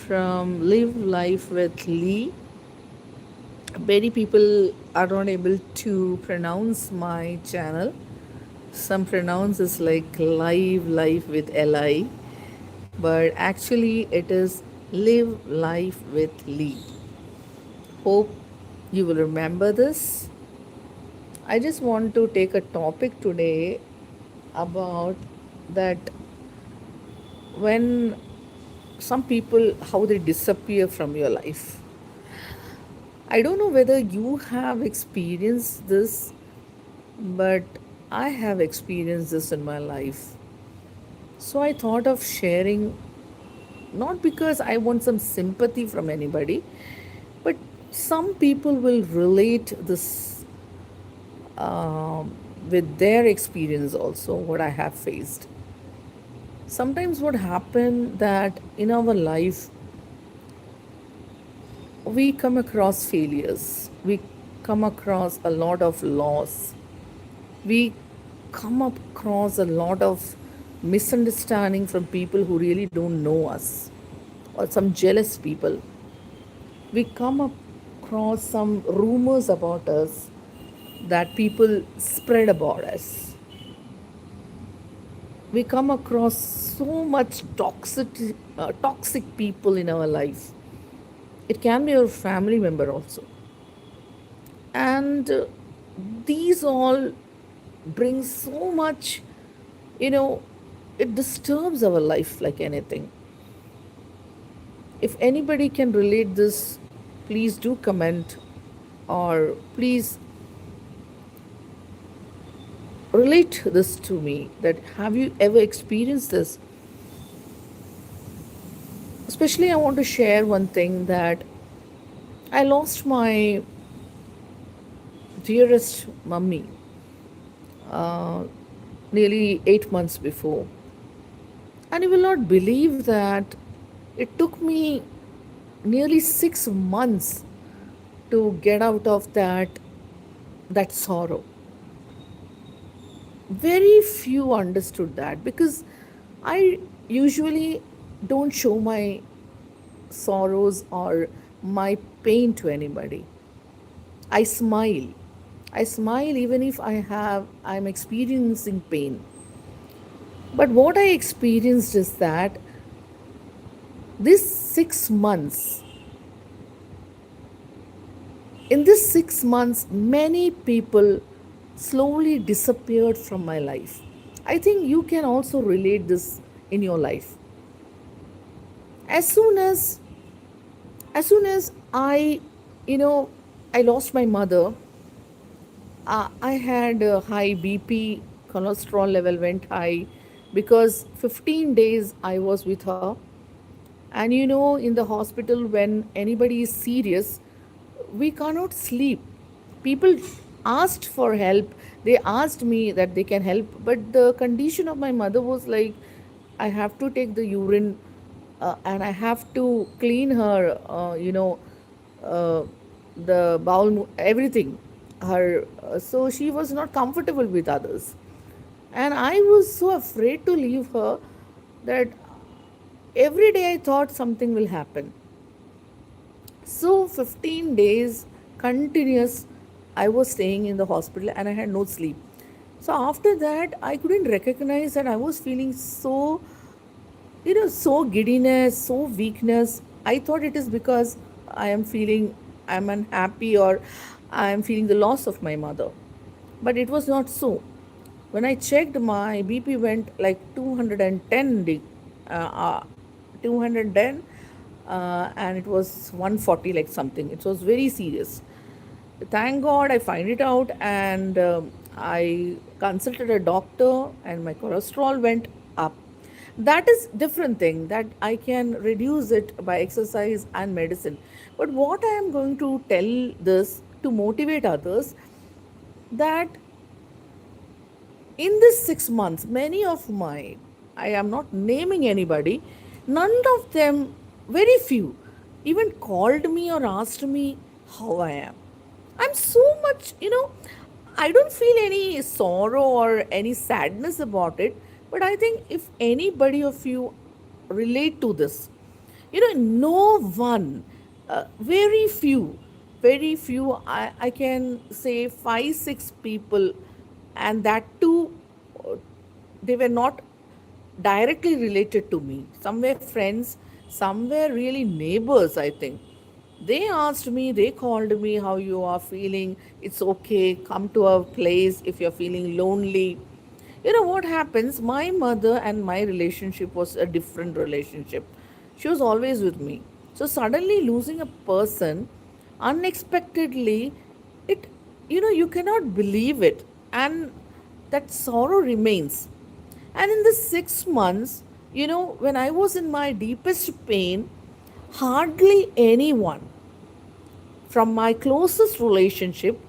from Live Life with Lee. Many people are not able to pronounce my channel. Some pronounce is like Live Life with Li, but actually it is Live Life with Lee. Hope you will remember this. I just want to take a topic today about that when some people how they disappear from your life. I don't know whether you have experienced this, but I have experienced this in my life. So I thought of sharing, not because I want some sympathy from anybody, but some people will relate this with their experience also, what I have faced. Sometimes what happen that in our life we come across failures, we come across a lot of loss, we come across a lot of misunderstanding from people who really don't know us, or some jealous people. We come across some rumors about us that people spread about us. We come across so much toxic people in our life. It can be our family member also. And these all bring so much, you know, it disturbs our life like anything. If anybody can relate this, please do comment, or please relate this to me, that have you ever experienced this. Especially I want to share one thing, that I lost my dearest mummy uh, nearly 8 months before. And you will not believe that it took me nearly 6 months to get out of that sorrow. Very few understood that, because I usually don't show my sorrows or my pain to anybody. I smile. I smile even if I'm experiencing pain. But what I experienced is that this 6 months, in this 6 months, many people slowly disappeared from my life. I think you can also relate this in your life. As soon as I, you know, I lost my mother, I had a high BP, cholesterol level went high, because 15 days I was with her. And in the hospital, when anybody is serious, we cannot sleep. People asked for help. They asked me that they can help, but the condition of my mother was like, I have to take the urine, and I have to clean her, uh, the bowel, everything. So she was not comfortable with others, and I was so afraid to leave her that every day I thought something will happen. So 15 days continuous, I was staying in the hospital and I had no sleep. So after that, I couldn't recognize that I was feeling so, so giddiness, so weakness. I thought it is because I am feeling I'm unhappy, or I am feeling the loss of my mother. But it was not so. When I checked, my BP went like 210, 210, and it was 140, like something. It was very serious. Thank God I find it out, and I consulted a doctor, and my cholesterol went up. That is different thing, that I can reduce it by exercise and medicine. But what I am going to tell this to motivate others, that in this 6 months, many of my, I am not naming anybody, none of them, very few, even called me or asked me how I am. I'm so much, I don't feel any sorrow or any sadness about it. But I think if anybody of you relate to this, No one, very few, I can say five, six people, and that too, uh, they were not directly related to me. Some were friends, some were really neighbors, I think. They asked me, they called me, how you are feeling. It's okay, come to our place if you're feeling lonely. What happens? My mother and my relationship was a different relationship. She was always with me. So suddenly losing a person unexpectedly, it, you cannot believe it. And that sorrow remains. And in the 6 months, when I was in my deepest pain, hardly anyone from my closest relationship,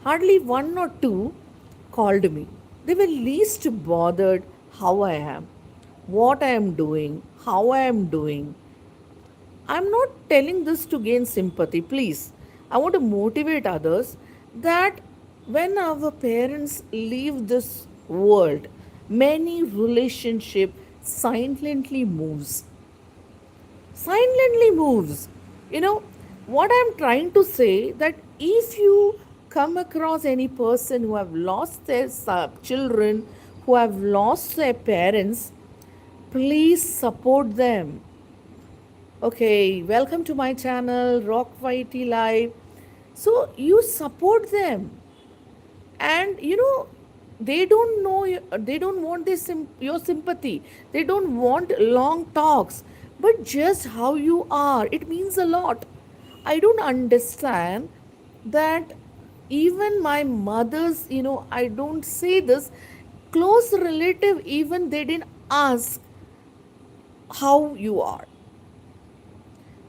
hardly one or two called me. They were least bothered how I am, what I am doing, how I am doing. I'm not telling this to gain sympathy, please. I want to motivate others that when our parents leave this world, many relationship silently moves. You know, what I'm trying to say that if you come across any person who have lost their children, who have lost their parents, please support them. Okay, welcome to my channel, Rock YT Live. So you support them, and they don't know they don't want your sympathy. They don't want long talks, but just how you are, it means a lot. I don't understand that even my mother's, I don't say this, close relative, even they didn't ask how you are.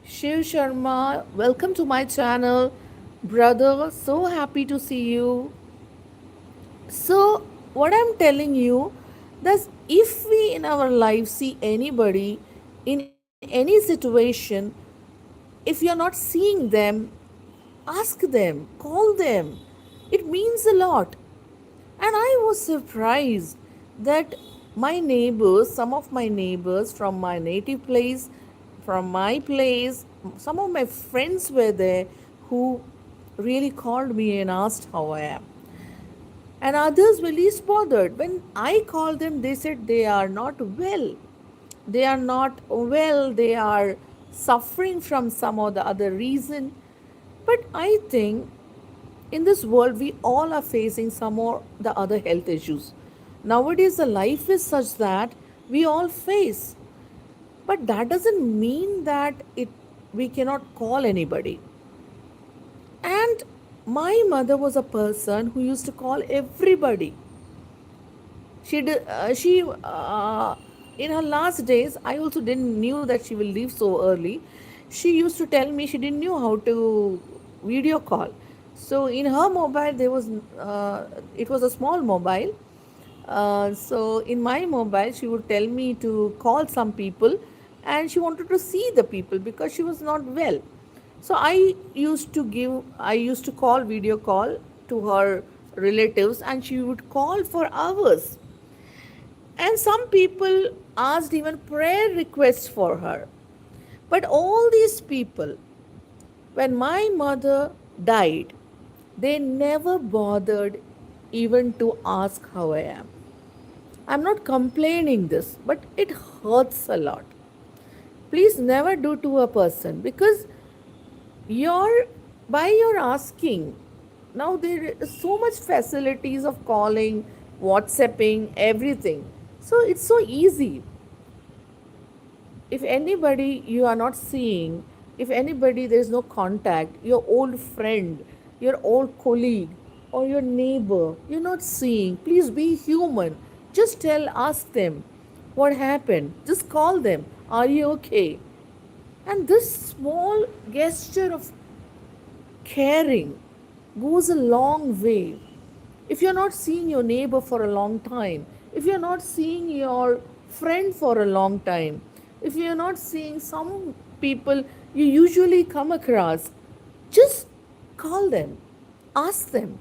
Shiv Sharma, welcome to my channel, brother. So happy to see you. So, what I'm telling you, that if we in our life see anybody in any situation, if you're not seeing them, ask them, call them. It means a lot. And I was surprised that my neighbors, some of my neighbors from my native place, from my place, some of my friends were there who really called me and asked how I am. And others were least bothered. When I called them, they said they are not well. They are not well, they are suffering from some or the other reason. But I think in this world, we all are facing some or the other health issues. Nowadays, the life is such that we all face. But that doesn't mean that we cannot call anybody. And my mother was a person who used to call everybody. She in her last days, I also didn't knew that she will leave so early. She used to tell me she didn't know how to video call. So in her mobile there was it was a small mobile. So in my mobile she would tell me to call some people, and she wanted to see the people because she was not well. So I used to call video call to her relatives, and she would call for hours. And some people asked even prayer requests for her. But all these people, when my mother died, they never bothered even to ask how I am. I'm not complaining this, but it hurts a lot. Please never do to a person, because you're by your asking, now there is so much facilities of calling, WhatsApping, everything. So it's so easy. If anybody you are not seeing, if anybody there is no contact, your old friend, your old colleague, or your neighbor, you're not seeing, please be human. Just ask them what happened. Just call them. Are you okay? And this small gesture of caring goes a long way. If you're not seeing your neighbor for a long time, if you're not seeing your friend for a long time, if you're not seeing some people you usually come across, just call them, ask them.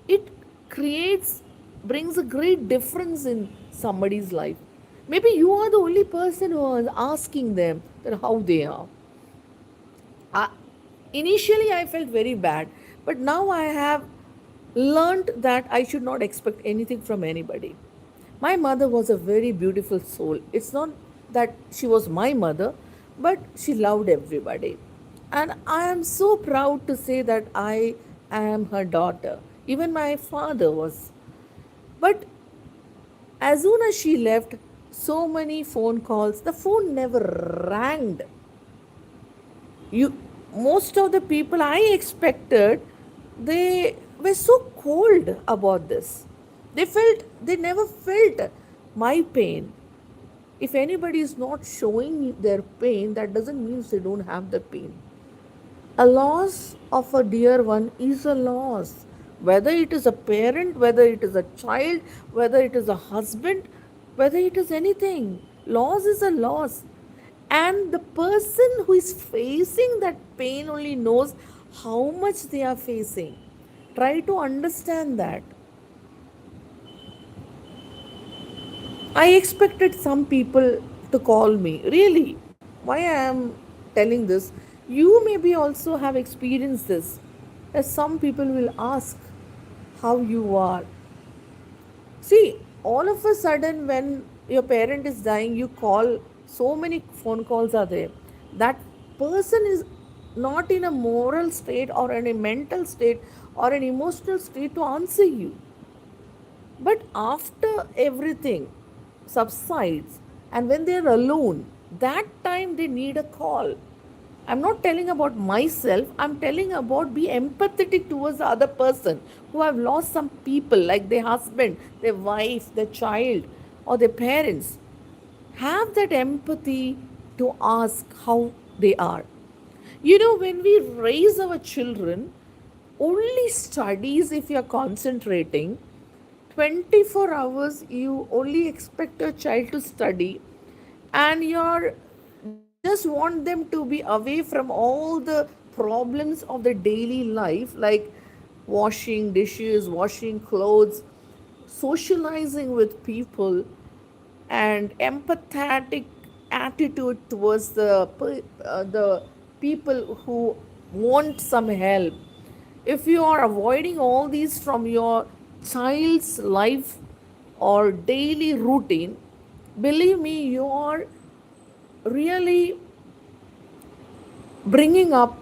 It brings a great difference in somebody's life. Maybe you are the only person who is asking them, that how they are. I, Initially, I felt very bad, but now I have learned that I should not expect anything from anybody. My mother was a very beautiful soul. It's not that she was my mother, but she loved everybody. And I am so proud to say that I am her daughter. Even my father was. But as soon as she left, so many phone calls, the phone never rang. You, most of the people I expected, they were so cold about this. They never felt my pain. If anybody is not showing their pain, that doesn't mean they don't have the pain. A loss of a dear one is a loss, whether it is a parent, whether it is a child, whether it is a husband, whether it is anything. Loss is a loss, and the person who is facing that pain only knows how much they are facing. Try to understand that. I expected some people to call me. Really, why I am telling this? You maybe also have experienced this. As some people will ask how you are. See, all of a sudden, when your parent is dying, you call, so many phone calls are there. That person is not in a moral state or in a mental state or an emotional state to answer you. But after everything subsides and when they're alone, that time they need a call. I'm not telling about myself, I'm telling about be empathetic towards the other person who have lost some people like their husband, their wife, their child, or their parents. Have that empathy to ask how they are. When we raise our children, only studies if you're concentrating, 24 hours you only expect your child to study, and you're just want them to be away from all the problems of the daily life, like washing dishes, washing clothes, socializing with people, and empathetic attitude towards the people who want some help. If you are avoiding all these from your child's life or daily routine, believe me, you are really bringing up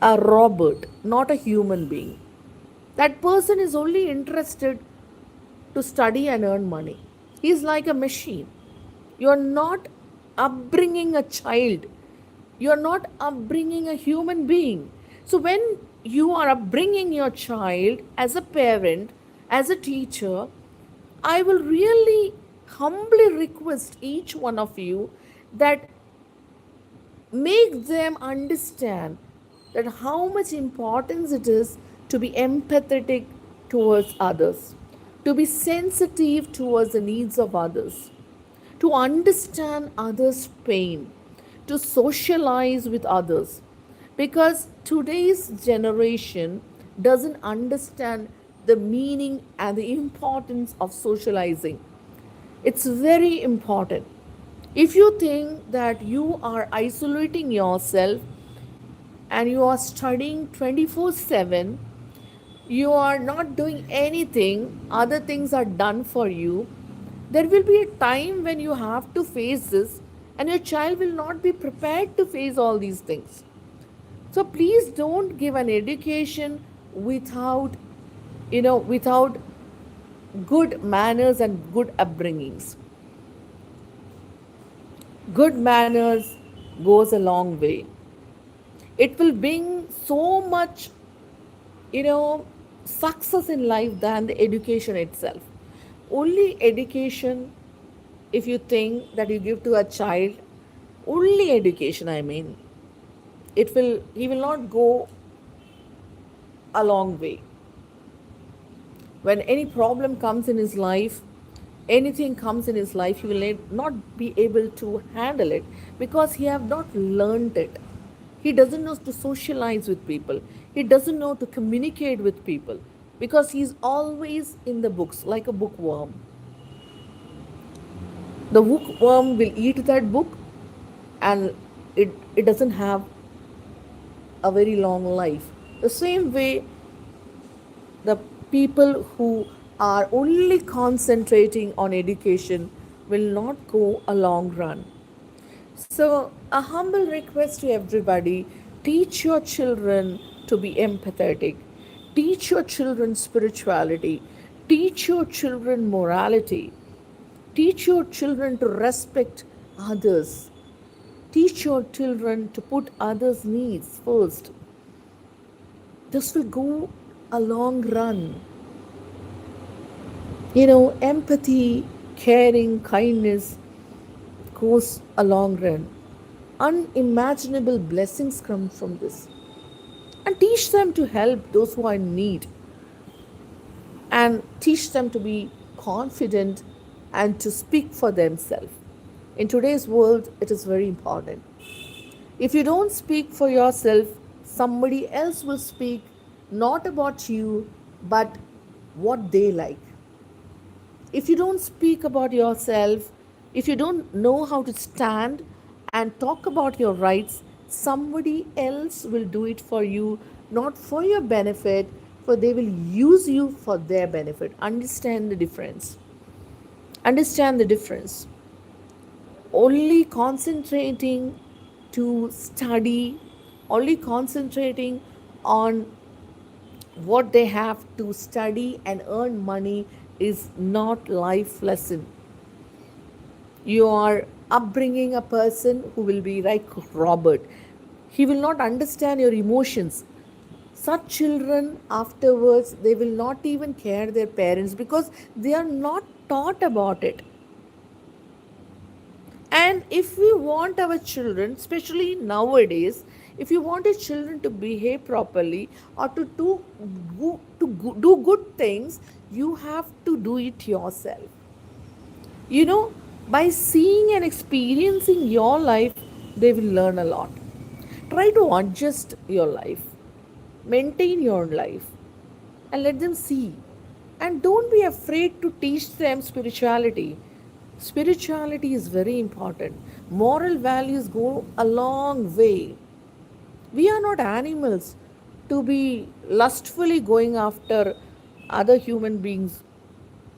a robot, not a human being. That person is only interested to study and earn money. He is like a machine. You are not upbringing a child. You are not upbringing a human being. So when you are upbringing your child as a parent, as a teacher, I will really humbly request each one of you that make them understand that how much importance it is to be empathetic towards others, to be sensitive towards the needs of others, to understand others' pain, to socialize with others. Because today's generation doesn't understand the meaning and the importance of socializing. It's very important. If you think that you are isolating yourself and you are studying 24/7, you are not doing anything, other things are done for you, there will be a time when you have to face this, and your child will not be prepared to face all these things. So please don't give an education without good manners and good upbringings. Good manners goes a long way. It will bring so much, success in life than the education itself. Only education, if you think that you give to a child, only education, I mean, he will not go a long way. When any problem comes in his life, anything comes in his life, he will not be able to handle it because he have not learned it. He doesn't know to socialize with people. He doesn't know to communicate with people because he's always in the books like a bookworm. The bookworm will eat that book and it doesn't have a very long life. The same way, the people who are only concentrating on education will not go a long run. So, a humble request to everybody: teach your children to be empathetic, teach your children spirituality, teach your children morality, teach your children to respect others, teach your children to put others' needs first. This will go a long run. Empathy, caring, kindness goes a long run. Unimaginable blessings come from this. And teach them to help those who are in need, and teach them to be confident and to speak for themselves. In today's world, it is very important. If you don't speak for yourself, somebody else will speak not about you, but what they like. If you don't speak about yourself, if you don't know how to stand and talk about your rights, somebody else will do it for you, not for your benefit, for they will use you for their benefit. Understand the difference. Understand the difference. Only concentrating to study, only concentrating on what they have to study and earn money is not life lesson. You are upbringing a person who will be like Robert. He will not understand your emotions. Such children afterwards, they will not even care their parents because they are not taught about it. And if we want our children, especially nowadays, if you want your children to behave properly or to do good things, you have to do it yourself. You know, by seeing and experiencing your life, they will learn a lot. Try to adjust your life, maintain your life, and let them see. And don't be afraid to teach them spirituality. Spirituality is very important. Moral values go a long way. We are not animals to be lustfully going after other human beings,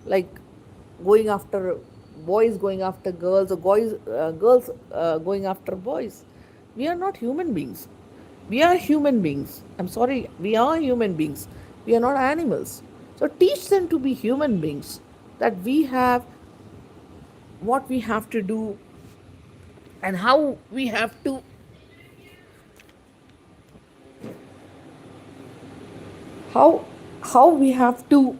like going after boys going after girls, or girls going after boys. We are not human beings. We are human beings. I'm sorry, we are human beings. We are not animals. So teach them to be human beings, that we have what we have to do and how how we have to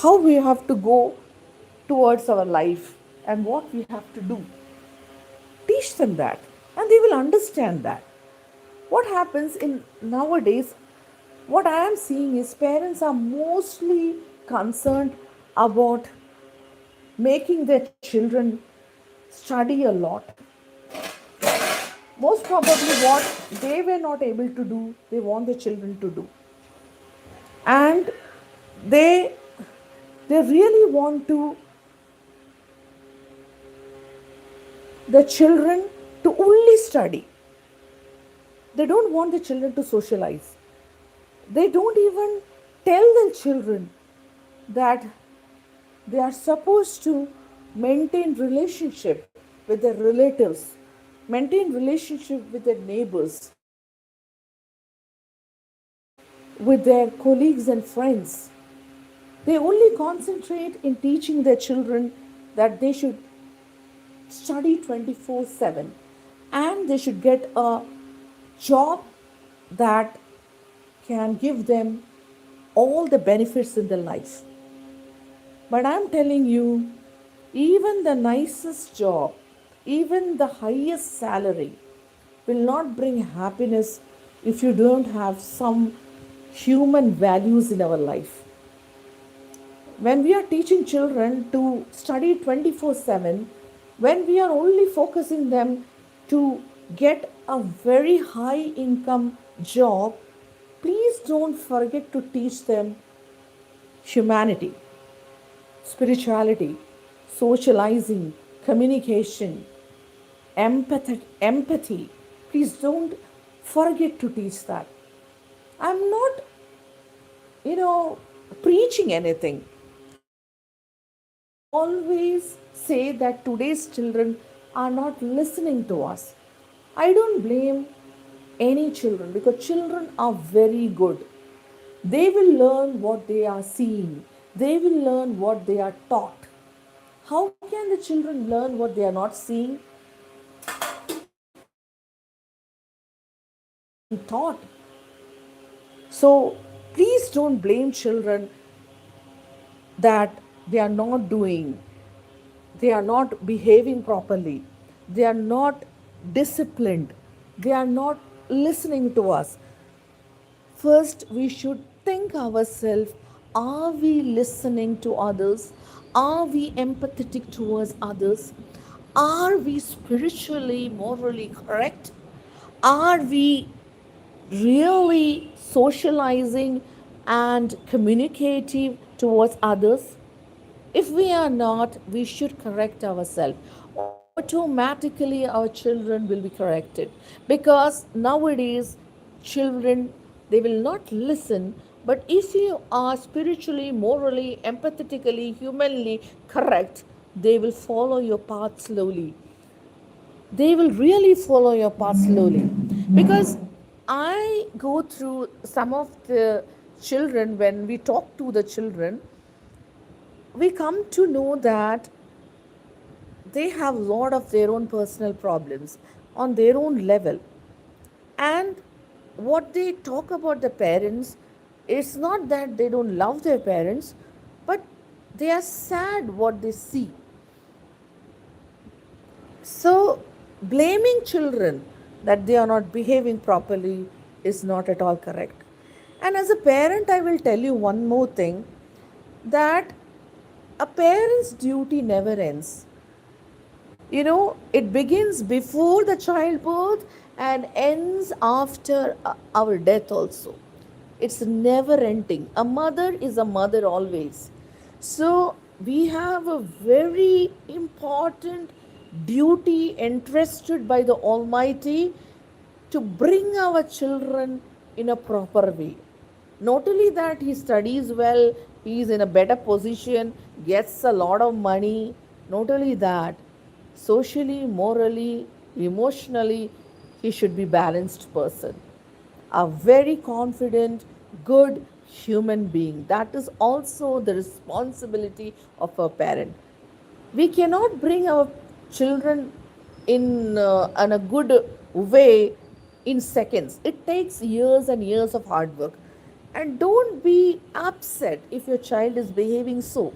how we have to go towards our life and what we have to do. Teach them that, and they will understand that. What happens in nowadays, what I am seeing is parents are mostly concerned about making their children study a lot. Most probably, what they were not able to do, they want the children to do. And they they really want to the children to only study. They don't want the children to socialize. They don't even tell the children that they are supposed to maintain relationship with their relatives, maintain relationship with their neighbors, with their colleagues and friends. They only concentrate in teaching their children that they should study 24/7 and they should get a job that can give them all the benefits in their life. But I'm telling you, even the nicest job, even the highest salary will not bring happiness if you don't have some human values in our life. When we are teaching children to study 24/7, when we are only focusing them to get a very high income job, please don't forget to teach them humanity, spirituality, socializing, communication, empathy. Please don't forget to teach that. I'm not, preaching anything. I always say that today's children are not listening to us. I don't blame any children because children are very good. They will learn what they are seeing, they will learn what they are taught. How can the children learn what they are not seeing? Being taught. So please don't blame children that they are not doing, they are not behaving properly, they are not disciplined, they are not listening to us. First, we should think ourselves, are we listening to others? Are we empathetic towards others? Are we spiritually, morally correct? Are we really socializing and communicative towards others? If we are not, we should correct ourselves. Automatically, our children will be corrected because nowadays, children they will not listen. But if you are spiritually, morally, empathetically, humanly correct, they will follow your path slowly. They will really follow your path slowly because I go through some of the children. When we talk to the children, we come to know that they have a lot of their own personal problems on their own level. And what they talk about the parents, it's not that they don't love their parents, but they are sad what they see. So blaming children that they are not behaving properly is not at all correct. And as a parent, I will tell you one more thing, that a parent's duty never ends. It begins before the childbirth and ends after our death also. It's never ending. A mother is a mother always. So we have a very important duty entrusted by the Almighty to bring our children in a proper way. Not only that, he studies well, he is in a better position, gets a lot of money. Not only that, socially, morally, emotionally, he should be balanced person, a very confident, good human being. That is also the responsibility of a parent. We cannot bring our children in a good way in seconds. It takes years and years of hard work. And don't be upset if your child is behaving so.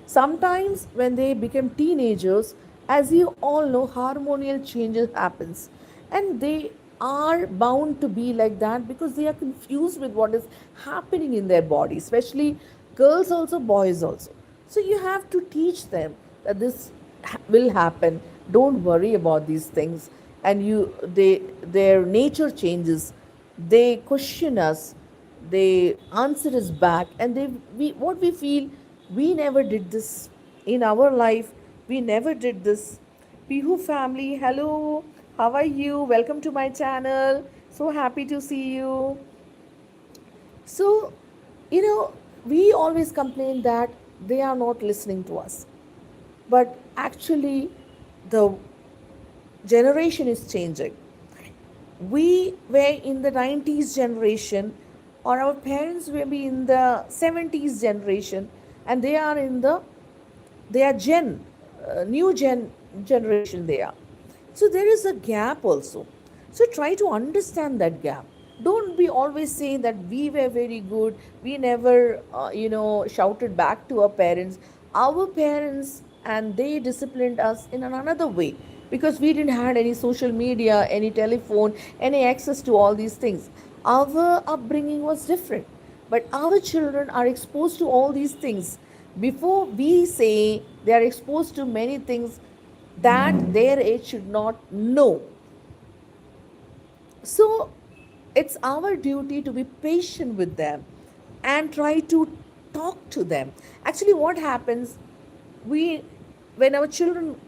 Sometimes when they become teenagers, as you all know, hormonal changes happens, and they are bound to be like that because they are confused with what is happening in their body, especially girls also, boys also. So you have to teach them that this will happen. Don't worry about these things. And their nature changes. They question us, they answer us back, and what we feel, we never did this in our life, we never did this. Pihu family, hello, how are you? Welcome to my channel. So happy to see you. So, we always complain that they are not listening to us. But actually, the generation is changing. We were in the 90s generation, or our parents will be in the 70s generation, and they are new generation they are. So there is a gap also. So try to understand that gap. Don't be always saying that we were very good, we never shouted back to our parents. Our parents, and they disciplined us in another way, because we didn't have any social media, any telephone, any access to all these things. Our upbringing was different, but our children are exposed to all these things. Before we say, they are exposed to many things that their age should not know. So it's our duty to be patient with them and try to talk to them. Actually, what happens, we when our children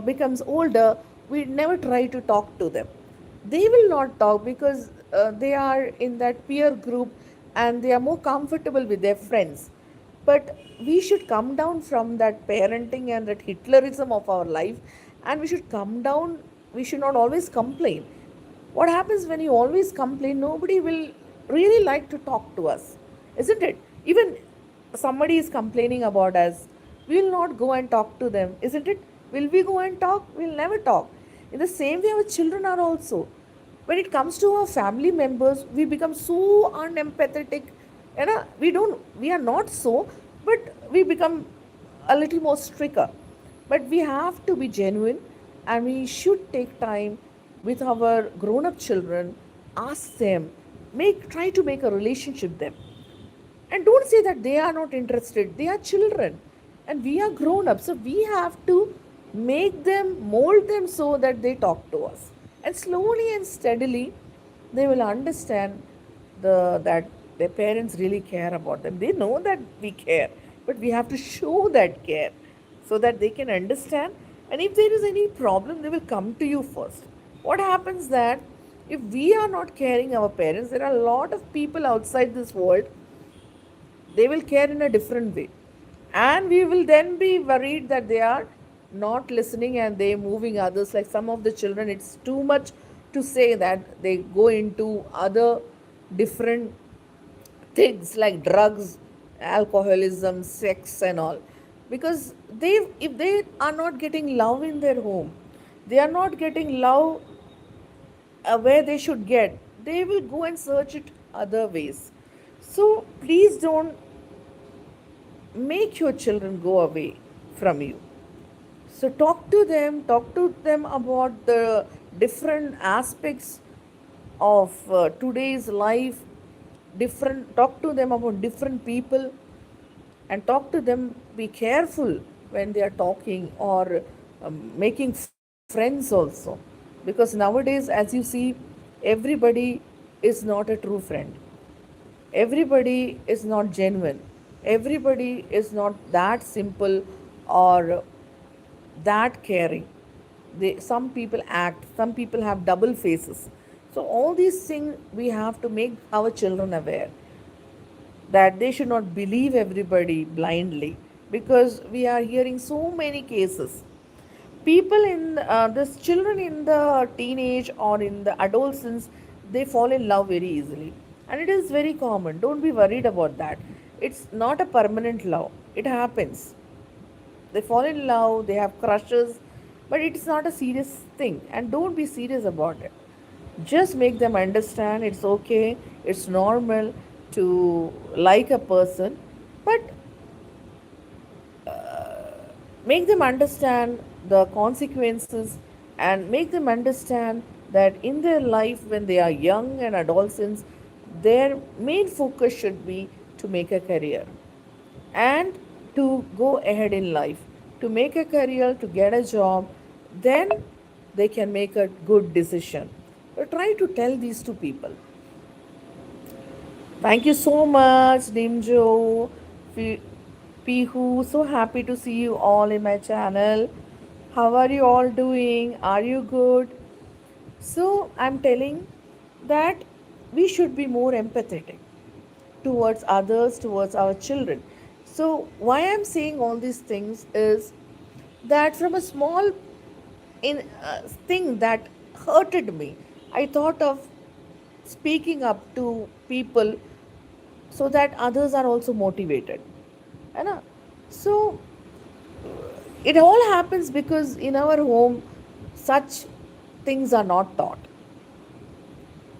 becomes older, we never try to talk to them. They will not talk because they are in that peer group and they are more comfortable with their friends. But we should come down from that parenting and that Hitlerism of our life, and we should come down. We should not always complain. What happens when you always complain? Nobody will really like to talk to us, isn't it? Even somebody is complaining about us, we will not go and talk to them, isn't it? Will we go and talk? We'll never talk. In the same way, our children are also. When it comes to our family members, we become so unempathetic. We are not so, but we become a little more stricter. But we have to be genuine, and we should take time with our grown up children, ask them, try to make a relationship with them. And don't say that they are not interested. They are children and we are grown up. So we have to make them, mold them so that they talk to us. And slowly and steadily, they will understand that their parents really care about them. They know that we care, but we have to show that care so that they can understand. And if there is any problem, they will come to you first. What happens that if we are not caring our parents, there are a lot of people outside this world, they will care in a different way, and we will then be worried that they are not listening and they moving others. Like some of the children, it's too much to say that they go into other different things like drugs, alcoholism, sex and all, because they, if they are not getting love in their home, they are not getting love where they should get, they will go and search it other ways. So please don't make your children go away from you. So talk to them about the different aspects of today's life, different, talk to them about different people, and talk to them, be careful when they are talking or making friends also, because nowadays, as you see, everybody is not a true friend, everybody is not genuine, everybody is not that simple or that caring. Some people act, some people have double faces. So all these things we have to make our children aware, that they should not believe everybody blindly, because we are hearing so many cases. People in this children in the teenage or in the adolescence, they fall in love very easily, and it is very common. Don't be worried about that. It's not a permanent love. It happens. They fall in love, they have crushes, but it's not a serious thing, and don't be serious about it. Just make them understand it's okay, it's normal to like a person, but make them understand the consequences, and make them understand that in their life when they are young and adolescents, their main focus should be to make a career and to go ahead in life, to make a career, to get a job. Then they can make a good decision. So try to tell these two people. Thank you so much, Nimjo, Pihu. So happy to see you all in my channel. How are you all doing? Are you good? So I'm telling that we should be more empathetic towards others, towards our children. So why I'm saying all these things is that from a small thing that hurted me, I thought of speaking up to people so that others are also motivated. है ना? So it all happens because in our home such things are not taught.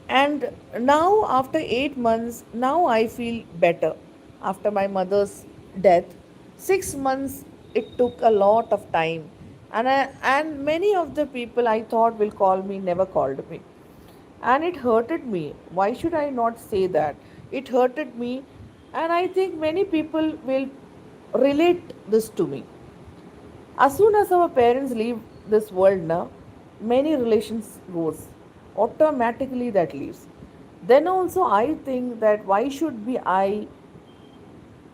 And now, after 8 months, now I feel better. After my mother's death, 6 months, it took a lot of time, and many of the people I thought will call me never called me, and it hurted me. Why should I not say that? It hurted me, and I think many people will relate this to me. As soon as our parents leave this world now, many relations goes. Automatically that leaves. Then also I think that why should be I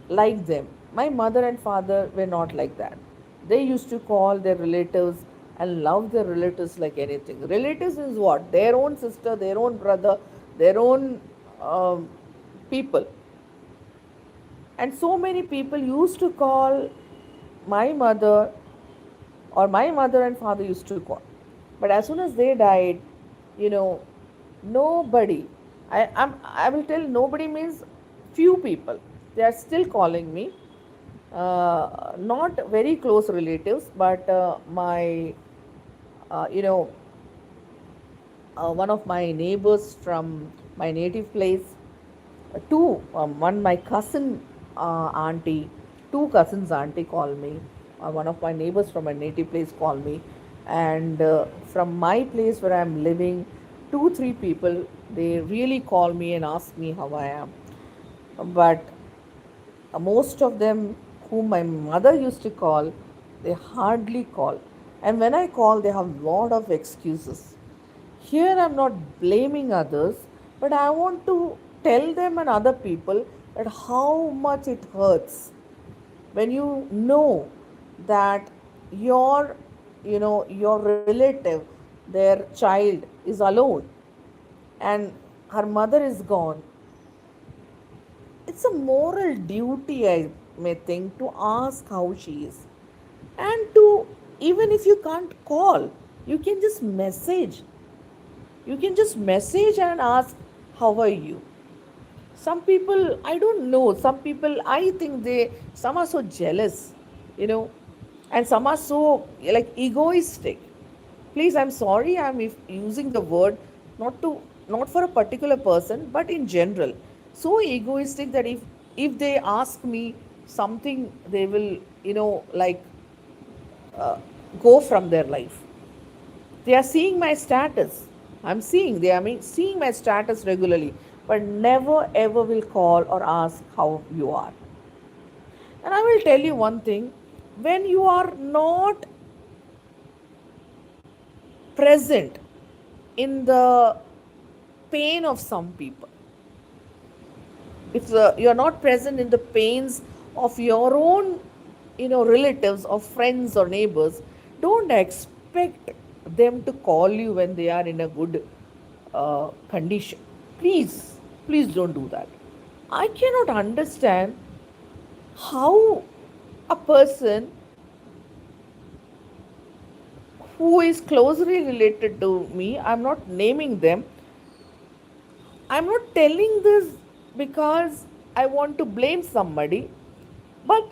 like them? My mother and father were not like that. They used to call their relatives and love their relatives like anything. Relatives is what? Their own sister, their own brother, their own um, people. And so many people used to call my mother, or my mother and father used to call. But as soon as they died, you know, nobody, I will tell nobody means few people. They are still calling me. Not very close relatives, but my, you know, one of my neighbors from my native place, two, one my cousin auntie, two cousins auntie call me, one of my neighbors from my native place call me, and from my place where I'm living, two, three people, they really call me and ask me how I am. But most of them whom my mother used to call, they hardly call. And when I call, they have lot of excuses. Here I'm not blaming others, but I want to tell them and other people that how much it hurts when you know that your, your relative, their child is alone and her mother is gone. It's a moral duty, I may think, to ask how she is. And to, even if you can't call, you can just message. You can just message and ask, how are you? Some people, I don't know, some people, I think some are so jealous, you know, and some are so like egoistic. Please, I'm sorry, I'm using the word not to, not for a particular person, but in general. So egoistic that if they ask me something, they will, like uh, go from their life. They are seeing my status. I'm seeing, they are seeing my status regularly, but never ever will call or ask how you are. And I will tell you one thing, when you are not present in the pain of some people, if you are not present in the pains of your own, relatives or friends or neighbors, don't expect them to call you when they are in a good condition. Please don't do that. I cannot understand how a person who is closely related to me, I'm not naming them, I'm not telling this because I want to blame somebody, but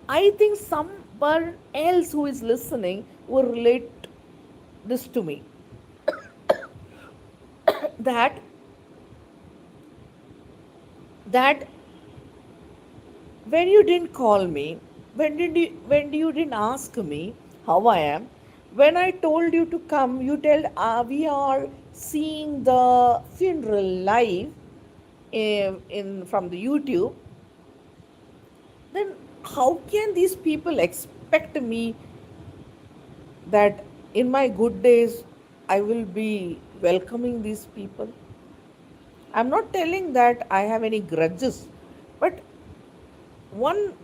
I think someone else who is listening will relate this to me. That that when you didn't call me, when you didn't ask me how I am, when I told you to come, you told we are seeing the funeral live in from the YouTube. Then how can these people expect me that in my good days I will be welcoming these people? I'm not telling that I have any grudges, but one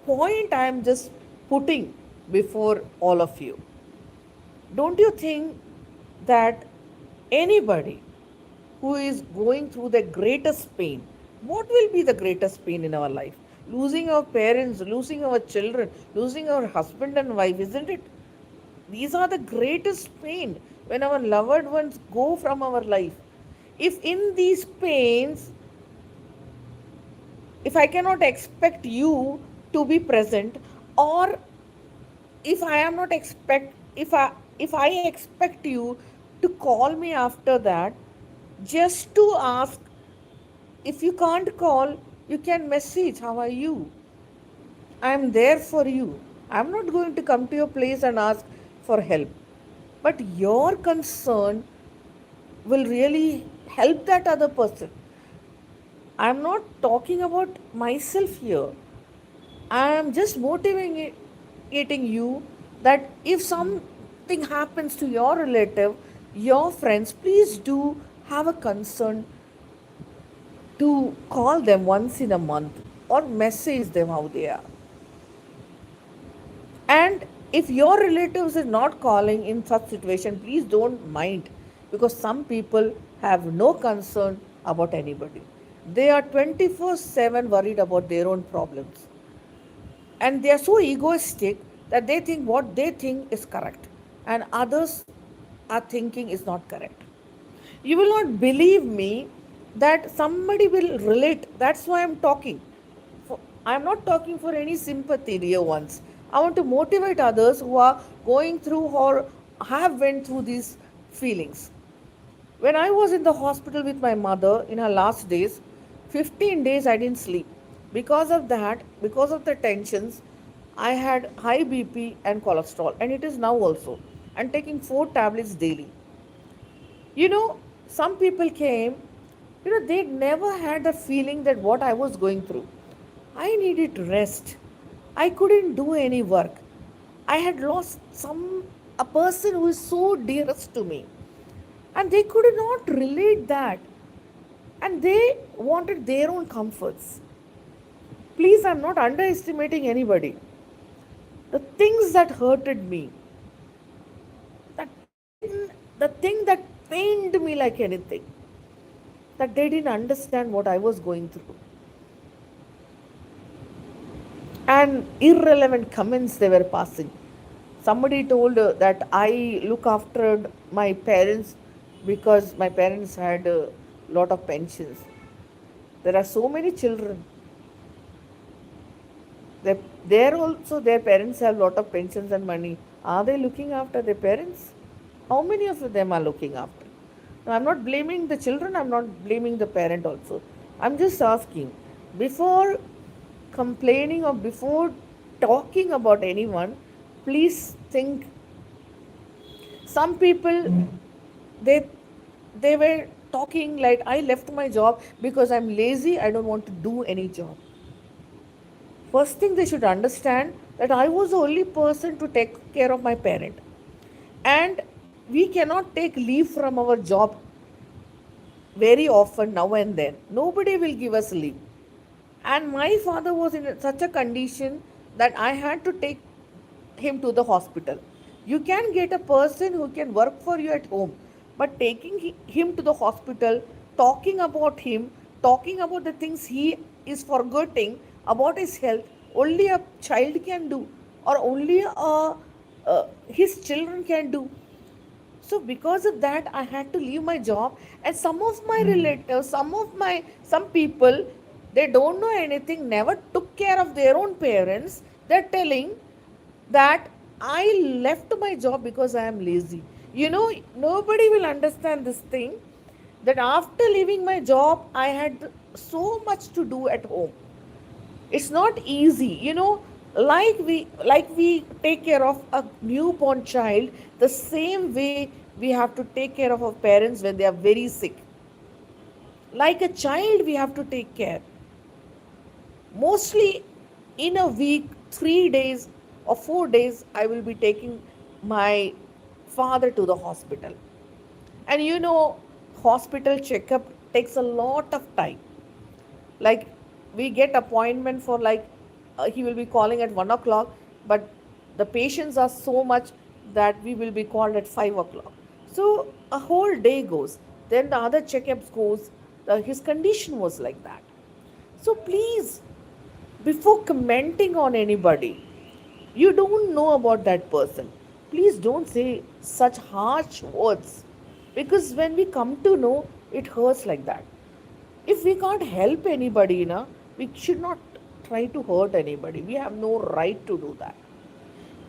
point I am just putting before all of you. Don't you think that anybody who is going through the greatest pain, what will be the greatest pain in our life? Losing our parents, losing our children, losing our husband and wife, isn't it? These are the greatest pain when our loved ones go from our life. If in these pains, if I cannot expect you to be present, or if I am not expect if I expect you to call me after that, just to ask, if you can't call, you can message, how are you? I am there for you. I'm not going to come to your place and ask for help, but your concern will really help that other person. I'm not talking about myself here. I am just motivating you that if something happens to your relative, your friends, please do have a concern to call them once in a month or message them how they are. And If your relatives is not calling in such situation, please don't mind, because some people have no concern about anybody. They are 24/7 worried about their own problems, and they are so egoistic that they think what they think is correct and others are thinking is not correct. You will not believe me that somebody will relate. That's why I'm talking. I'm not talking for any sympathy, dear ones. I want to motivate others who are going through or have went through these feelings. When I was in the hospital with my mother in her last days, 15 days I didn't sleep. Because of that, because of the tensions, I had high BP and cholesterol, and it is now also. I'm taking 4 tablets daily. You know, some people came, they never had the feeling that what I was going through. I needed rest. I couldn't do any work. I had lost a person who is so dearest to me. And they could not relate that. And they wanted their own comforts. Please, I'm not underestimating anybody. The things that hurted me, that the thing that pained me like anything, that they didn't understand what I was going through. And irrelevant comments they were passing. Somebody told that I look after my parents because my parents had a lot of pensions. There are so many children. There also their parents have lot of pensions and money. Are they looking after their parents? How many of them are looking after? Now, I'm not blaming the children, I'm not blaming the parent also. I'm just asking, before complaining or before talking about anyone, please think. Some people, they they were talking like I left my job because I'm lazy, I don't want to do any job. First thing they should understand that I was the only person to take care of my parent, and we cannot take leave from our job very often now and then. Nobody will give us leave. And my father was in such a condition that I had to take him to the hospital. You can get a person who can work for you at home, but taking him to the hospital, talking about him, talking about the things he is forgetting about his health, only a child can do, or only his children can do. So because of that I had to leave my job, and some of my relatives, some people, they don't know anything, never took care of their own parents. They're telling that I left my job because I am lazy. Nobody will understand this thing, that after leaving my job I had so much to do at home. It's not easy, like we take care of a newborn child, the same way we have to take care of our parents when they are very sick. Like a child we have to take care. Mostly in a week, 3 days or 4 days I will be taking my father to the hospital. And hospital checkup takes a lot of time. Like, we get appointment for, like, he will be calling at 1 o'clock, but the patients are so much that we will be called at 5 o'clock. So a whole day goes, then the other checkups goes. His condition was like that. So please, before commenting on anybody, you don't know about that person, please don't say such harsh words, because when we come to know, it hurts like that. If we can't help anybody, we should not try to hurt anybody. We have no right to do that.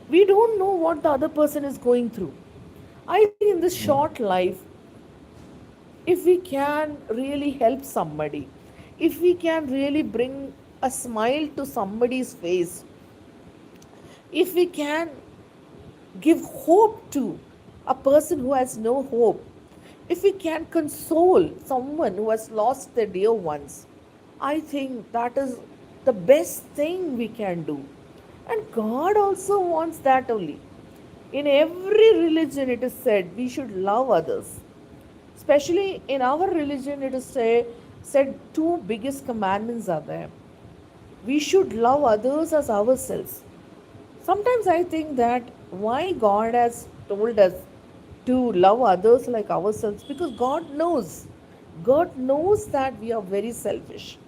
We don't know what the other person is going through. I think in this short life, if we can really help somebody, if we can really bring a smile to somebody's face, if we can give hope to a person who has no hope, if we can console someone who has lost their dear ones, I think that is the best thing we can do. And God also wants that only. In every religion, it is said we should love others. Especially in our religion, it is said two biggest commandments are there. We should love others as ourselves. Sometimes I think that why God has told us to love others like ourselves, because God knows that we are very selfish.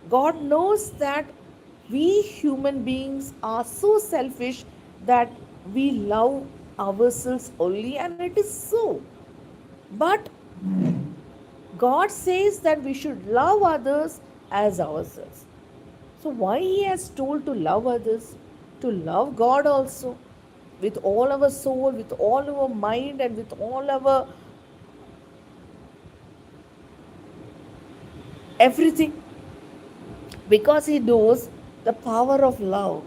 God knows that we human beings are so selfish that we love ourselves only, and it is so. But God says that we should love others as ourselves. So, why He has told to love others? To love God also with all our soul, with all our mind, and with all our everything, because He knows the power of love.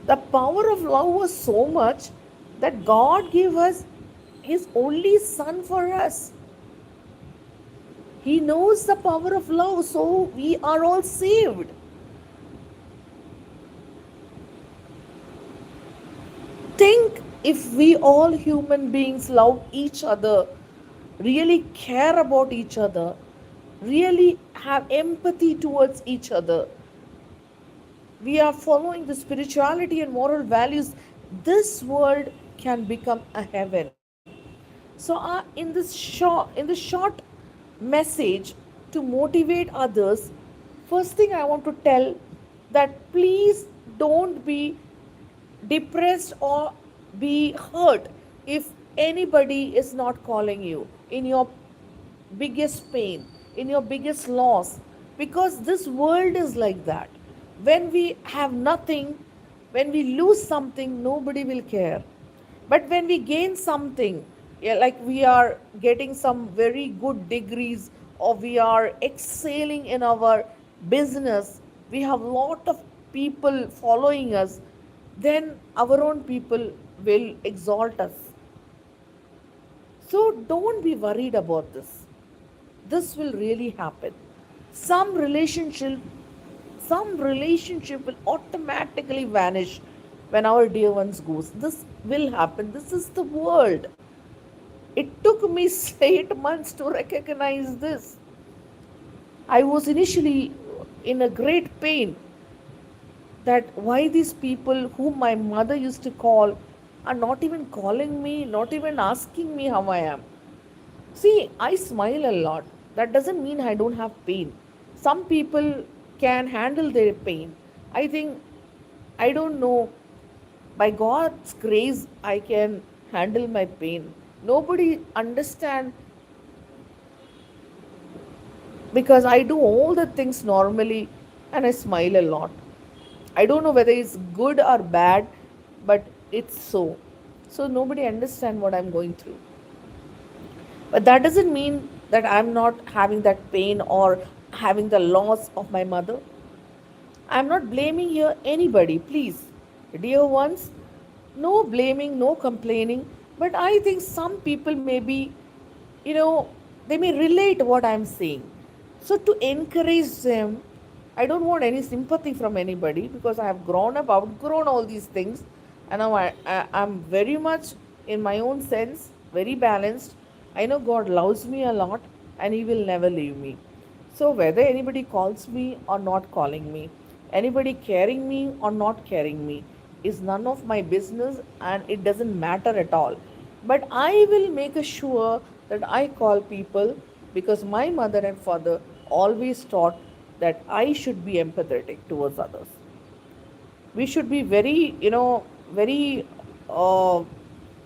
The power of love was so much that God gave us His only Son for us. He knows the power of love, so we are all saved. Think if we all human beings love each other, really care about each other, really have empathy towards each other, we are following the spirituality and moral values, this world can become a heaven. So, in this short message to motivate others, first thing I want to tell that please don't be depressed or be hurt if anybody is not calling you in your biggest pain, in your biggest loss, because this world is like that. When we have nothing, when we lose something, nobody will care. But when we gain something, yeah, like we are getting some very good degrees, or we are excelling in our business, we have lot of people following us, then our own people will exalt us. So don't be worried about this. This will really happen. Some relationship, some relationship will automatically vanish when our dear ones goes. This will happen. This is the world. It took me 8 months to recognize this. I was initially in a great pain that why these people whom my mother used to call are not even calling me, not even asking me how I am. See, I smile a lot. That doesn't mean I don't have pain. Some people can handle their pain. I think, I don't know, by God's grace, I can handle my pain. Nobody understand because I do all the things normally and I smile a lot. I don't know whether it's good or bad, but it's so. So nobody understand what I'm going through. But that doesn't mean that I'm not having that pain or having the loss of my mother. I'm not blaming here anybody, please. Dear ones, no blaming, no complaining. But I think some people may be, you know, they may relate what I'm saying. So to encourage them, I don't want any sympathy from anybody because I have grown up, outgrown all these things. And now I'm very much in my own sense, very balanced. I know God loves me a lot and He will never leave me. So, whether anybody calls me or not calling me, anybody caring me or not caring me, is none of my business and it doesn't matter at all. But I will make sure that I call people because my mother and father always taught that I should be empathetic towards others. We should be very, very, uh,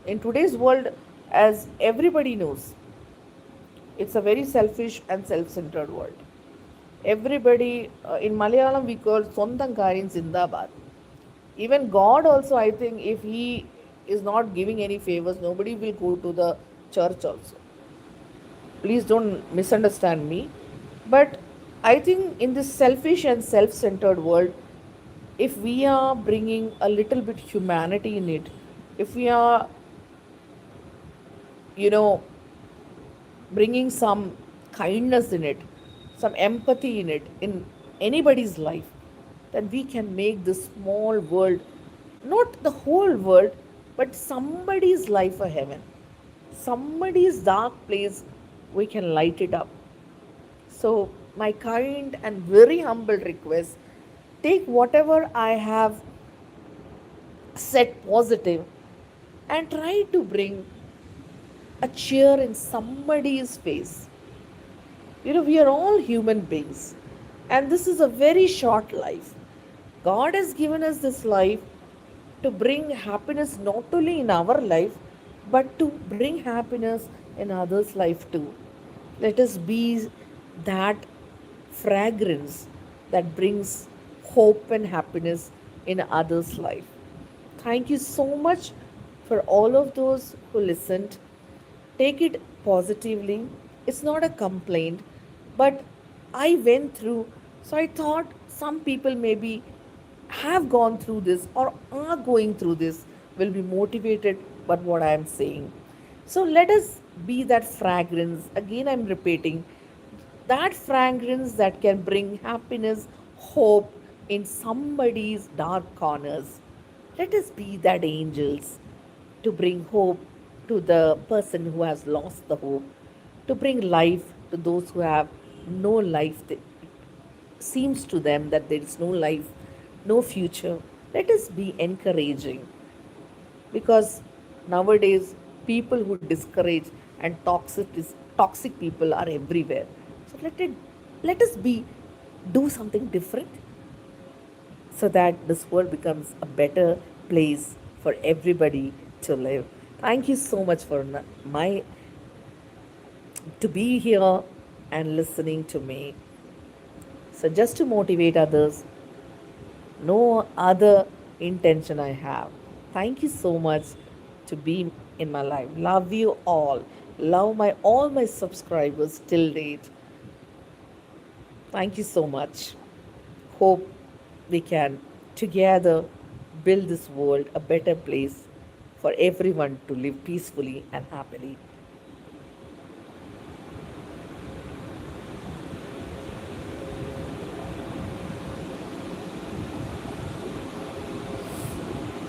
in today's world, as everybody knows, it's a very selfish and self centered world. Everybody, in Malayalam, we call Sondankarin Zindabad. Even God also, I think, if He is not giving any favors, nobody will go to the church also. Please don't misunderstand me. But I think in this selfish and self centered world, if we are bringing a little bit humanity in it, if we are, you know, bringing some kindness in it, some empathy in it, in anybody's life, then we can make this small world, not the whole world, but somebody's life a heaven. Somebody's dark place, we can light it up. So, my kind and very humble request, take whatever I have set positive, and try to bring a cheer in somebody's face. We are all human beings, and this is a very short life. God has given us this life to bring happiness not only in our life, but to bring happiness in others' life too. Let us be that fragrance that brings hope and happiness in others' life. Thank you so much for all of those who listened. Take it positively. It's not a complaint, but I went through, so I thought some people maybe have gone through this or are going through this will be motivated by what I am saying. So let us be that fragrance. Again, I'm repeating that fragrance that can bring happiness, hope in somebody's dark corners. Let us be that angels to bring hope to the person who has lost the hope, to bring life to those who have no life. It seems to them that there is no life, no future. Let us be encouraging, because nowadays people who discourage and toxic people are everywhere. So let us be do something different so that this world becomes a better place for everybody to live. Thank you so much for my to be here and listening to me. So just to motivate others, no other intention I have. Thank you so much to be in my life. Love you all. Love my all my subscribers till date. Thank you so much. Hope we can together build this world a better place for everyone to live peacefully and happily.